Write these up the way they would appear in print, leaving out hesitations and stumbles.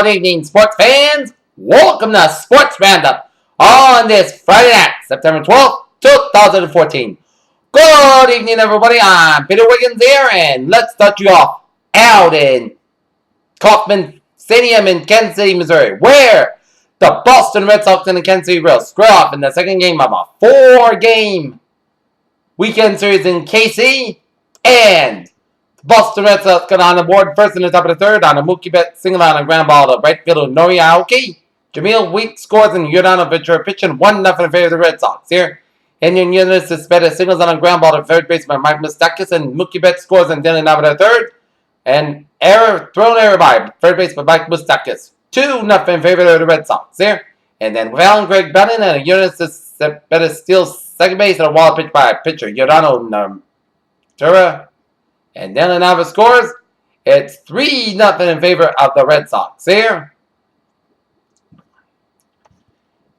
Good evening, sports fans. Welcome to Sports Roundup on this Friday night, September 12th, 2014. Good evening, everybody. I'm Peter Wiggins here, and let's start you off out in Kauffman Stadium in Kansas City, Missouri, where the Boston Red Sox and the Kansas City Royals square off in the second game of a four-game weekend series in KC, and Boston Red Sox got on the board first in the top of the third on a Mookie Betts single on a ground ball to right fielder Nori Aoki. Jamil Wheat scores and Giordano Ventura pitching 1-0 in favor of the Red Sox here. And Yunis suspended singles on a ground ball to third base by Mike Moustakas, and Mookie Betts scores and Dylan Nava to third. And thrown error by third base by Mike Moustakas. 2-0 in favor of the Red Sox here. And then Val Greg Belling and Yunis suspended steals second base and a wall pitch by pitcher Giordano Ventura. And Dylan Nava scores. It's 3-0 in favor of the Red Sox here.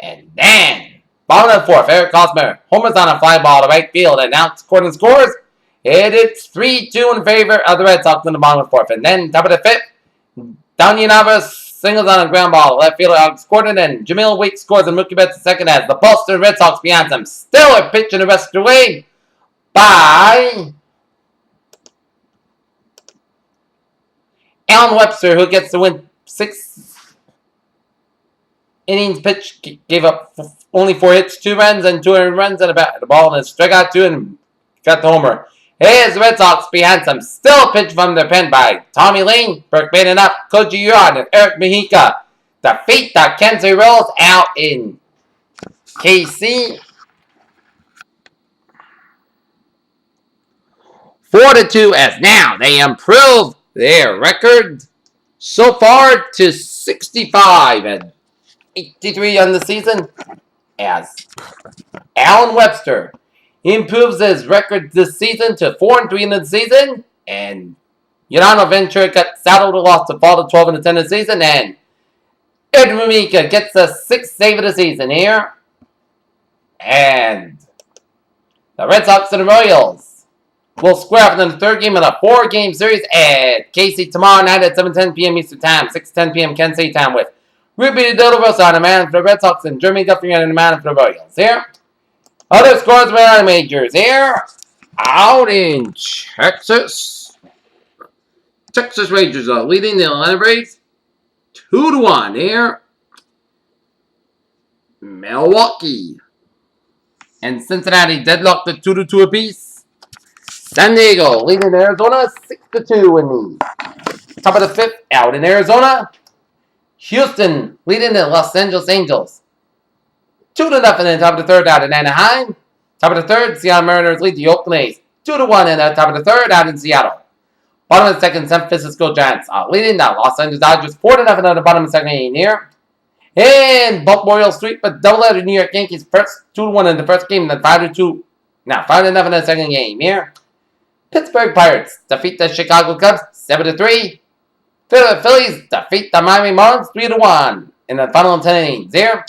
And then, bottom of the fourth, Eric Hosmer homers on a fly ball to right field, and now Gordon scores. It's 3-2 in favor of the Red Sox in the bottom of the fourth. And then, top of the fifth, Downey Nava singles on a ground ball. Left fielder Alex Gordon and Jamil Wheat scores, and Mookie Betts the second as the Boston Red Sox behind them. Still a pitch in the rest of the way by Alan Webster, who gets to win 6 innings pitch, gave up only 4 hits, 2 runs, and 2 runs and the ball, and struck out 2 and got the homer. Here's the Red Sox behind some. Still a pitch from their pen by Tommy Lane, Burke Baden up, Koji Urod, and Eric Mejica. Defeat the Kansas City Royals out in KC. 4-2 as now they improve their record so far to 65 and 83 on the season, as Alan Webster improves his record this season to 4-3 in the season, and Giordano Ventura got saddled a loss to fall to 12 in the 10 of the season, and Ed Mimika gets a 6th save of the season here, and the Red Sox and the Royals will square up in the third game of the 4-game series at KC tomorrow night at 7:10 p.m. Eastern Time, 6:10 p.m. Kansas City time, with Ruby Del Rosa on the man for the Red Sox and Jeremy Guthrie on the man for the Royals here. Other scores around the majors here. Out in Texas. Texas Rangers are leading the Atlanta Braves 2-1 here. Milwaukee and Cincinnati deadlocked at 2-2 apiece. San Diego leading Arizona 6-2 in the top of the fifth. Out in Arizona, Houston leading the Los Angeles Angels 2-0 in the top of the third. Out in Anaheim, top of the third, Seattle Mariners lead the Oakland A's 2-1 in the top of the third. Out in Seattle, bottom of the second, San Francisco Giants leading the Los Angeles Dodgers 4-0 at the bottom of the second inning here. And Baltimore Orioles sweep but double-header New York Yankees first 2-1 in the first game, then 5-2. Now 5-0 in the second game here. Pittsburgh Pirates defeat the Chicago Cubs 7-3. Philadelphia Phillies defeat the Miami Marlins 3-1 in the final 10 innings here.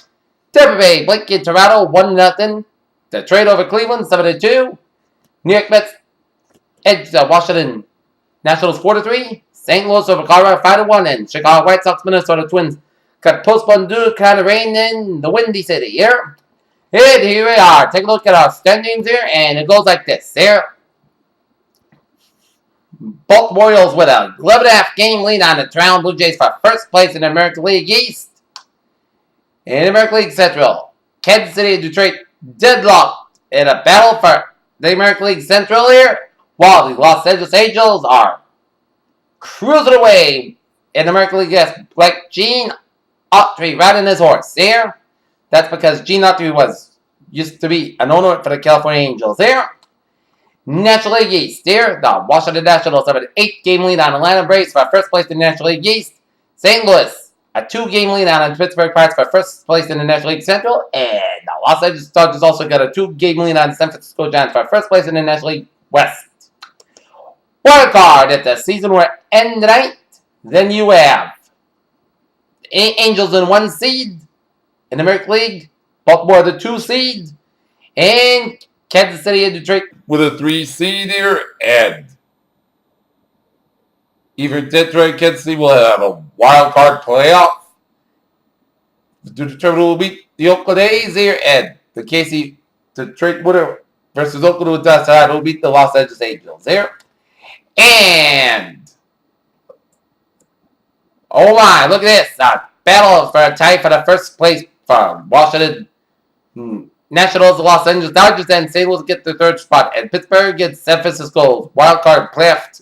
Tampa Bay blanket Toronto 1-0. Detroit over Cleveland 7-2. New York Mets edge the Washington Nationals 4-3. St. Louis over Colorado 5-1, and Chicago White Sox Minnesota Twins got postponed due to kind of rain in the Windy City here. And here we are. Take a look at our standings here, and it goes like this here. Baltimore Orioles with a 11.5 game lead on the Toronto Blue Jays for first place in the American League East. In the American League Central, Kansas City and Detroit deadlocked in a battle for the American League Central here, while the Los Angeles Angels are cruising away in the American League East, like Gene Autry riding his horse here. That's because Gene Autry used to be an owner for the California Angels here. National League East here, the Washington Nationals have an 8-game lead on Atlanta Braves for first place in the National League East. St. Louis, a 2-game lead on the Pittsburgh Pirates for first place in the National League Central. And the Los Angeles Dodgers also got a 2-game lead on the San Francisco Giants for first place in the National League West. Wild card, if the season were to end tonight, then you have Angels in 1 seed in the American League, Baltimore the 2 seed, and Kansas City and Detroit with a 3 seed here, and Either Detroit and Kansas City will have a wild card playoff to determine who will beat the Oakland A's here, and the KC Detroit winner versus Oakland will decide who will beat the Los Angeles Angels here. And oh my, look at this. Battle for a tie for the first place from Washington Nationals, the Los Angeles Dodgers, and St. Louis get the third spot. And Pittsburgh gets San Francisco's wild card playoff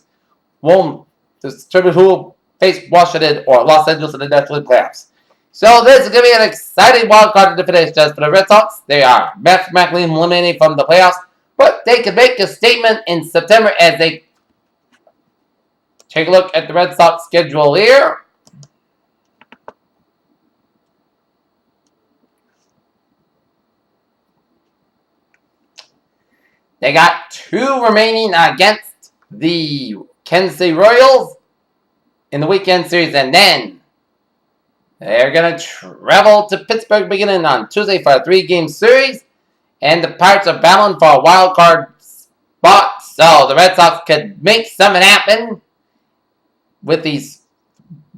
won't determine who will face Washington or Los Angeles in the National League playoffs. So this is going to be an exciting wild card to finish. Just for the Red Sox, they are mathematically eliminated from the playoffs, but they can make a statement in September as they take a look at the Red Sox schedule here. They got 2 remaining against the Kansas City Royals in the weekend series, and then they're going to travel to Pittsburgh beginning on Tuesday for a 3-game series, and the Pirates are battling for a wild card spot, so the Red Sox could make something happen with these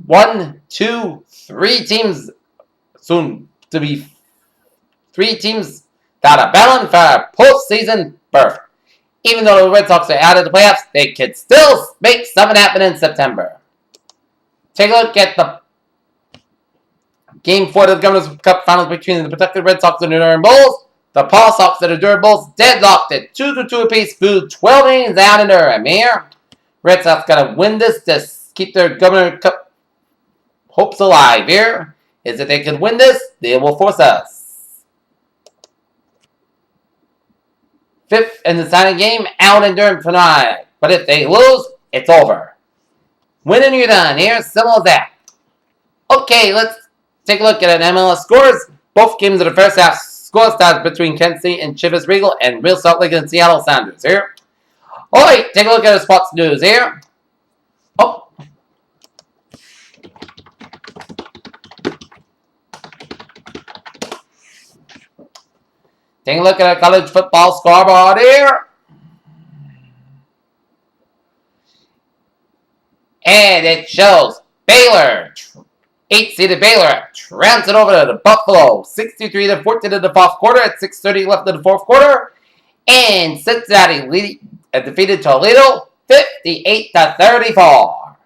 1, 2, 3 teams, soon to be 3 teams that are battling for a postseason berth. Even though the Red Sox are out of the playoffs, they could still make something happen in September. Take a look at the Game 4 of the Governor's Cup Finals between the Pawtucket Red Sox and the Durham Bulls. The Paw Sox and the Durham Bulls deadlocked at 2-2 apiece through 12 innings out in Durham here. Red Sox got to win this to keep their Governor Cup hopes alive here. If they can win this, they will force us. 5th in the signing game out in Durham tonight. But if they lose, it's over. Winning, you're done. Here, simple as that. Okay, let's take a look at an MLS scores. Both games of the first half score starts between Kansas City and Chivas Regal and Real Salt Lake and Seattle Sounders here. Alright, take a look at the sports news here. Oh. Take a look at a college football scoreboard here. And it shows Baylor, 8-seeded Baylor, trouncing over to Buffalo, 63-14 in the fourth quarter at 6:30 left in the fourth quarter. And Cincinnati defeated Toledo, 58-34.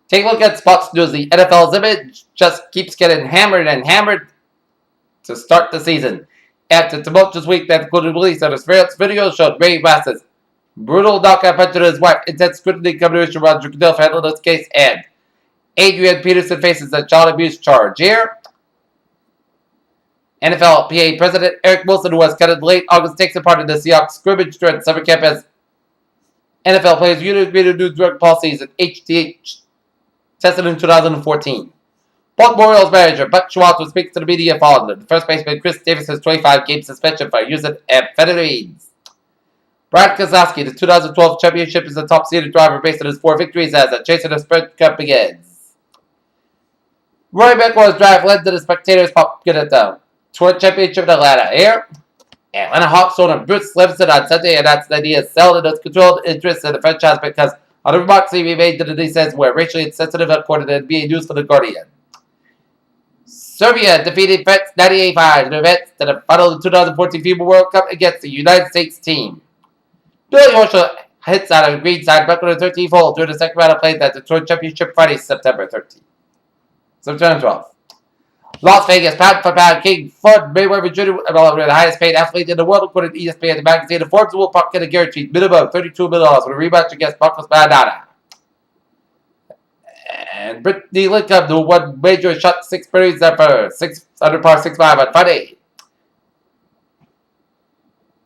Take a look at sports news. The NFL's image just keeps getting hammered and hammered to start the season. After a tumultuous week that included the release of his various videos showed Ray West's brutal knockout punch to his wife, intense scrutiny coming to Roger Goodell for handling this case, and Adrian Peterson faces a child abuse charge here. NFLPA President Eric Wilson, who was cut in late August, takes part in the Seahawks scrimmage during summer camp as NFL players agreed to do drug policies and HTH tested in 2014. Baltimore Orioles manager Buck Showalter speaks to the media following the first baseman Chris Davis' 25-game suspension for using amphetamines. Brad Keselowski, the 2012 championship, is the top-seeded driver based on his 4 victories as the chase of the Sprint Cup begins. Roy McIlroy's drive led to the spectators get at the Tour Championship in Atlanta here. Atlanta Hawks owner Bruce Levinson on Sunday announced that he has sold his controlled interest in the franchise because of the remarks he made to the defense were racially insensitive, according to NBA News for the Guardian. Serbia defeated France 98-5 in advance to the final of the 2014 FIBA World Cup against the United States team. Billy Horschel hits on a green side, buckled a 13th hole during the second round of play at the Tour Championship Friday, September 12th. Las Vegas pound-for-pound king Floyd Mayweather Jr., the highest-paid athlete in the world, according to ESPN, the magazine. The Forbes will get a guaranteed minimum of $32 million with a rematch against Marcos Maidana. And Brittany Lincom, who won major shot 6 birdies for 6 under par 6-5 on Friday.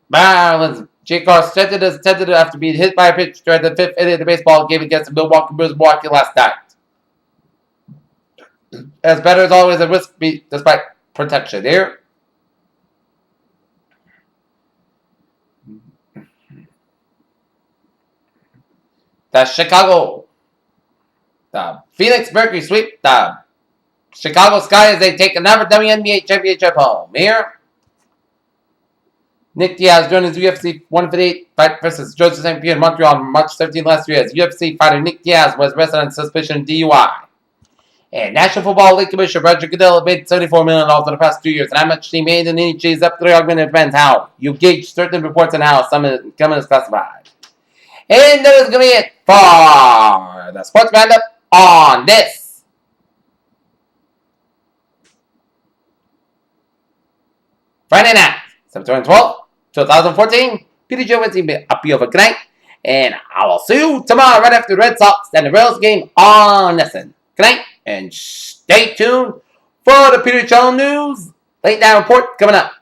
Maryland's J.K. strengthened his tendon after being hit by a pitch during the 5th inning of the baseball game against the Milwaukee last night. As better as always, a risk despite protection here. The Phoenix Mercury sweep the Chicago Sky as they take another WNBA championship home here. Nick Diaz joined his UFC 158 fight versus Georgia champion in Montreal on March 17 last year as UFC fighter Nick Diaz was arrested on suspicion of DUI. And National Football League Commissioner Roger Goodell made $74 million in the past 2 years. And how much he made in each is up to the argument. It depends how you gauge certain reports and how some is coming is classified. And that is going to be it for the Sports Roundup on this Friday night, September 12th, 2014. Peter Joe with you up here for good night. And I will see you tomorrow right after the Red Sox and the Royals game on Listen. Good night. And stay tuned for the Peter Joe News Late Night Report coming up.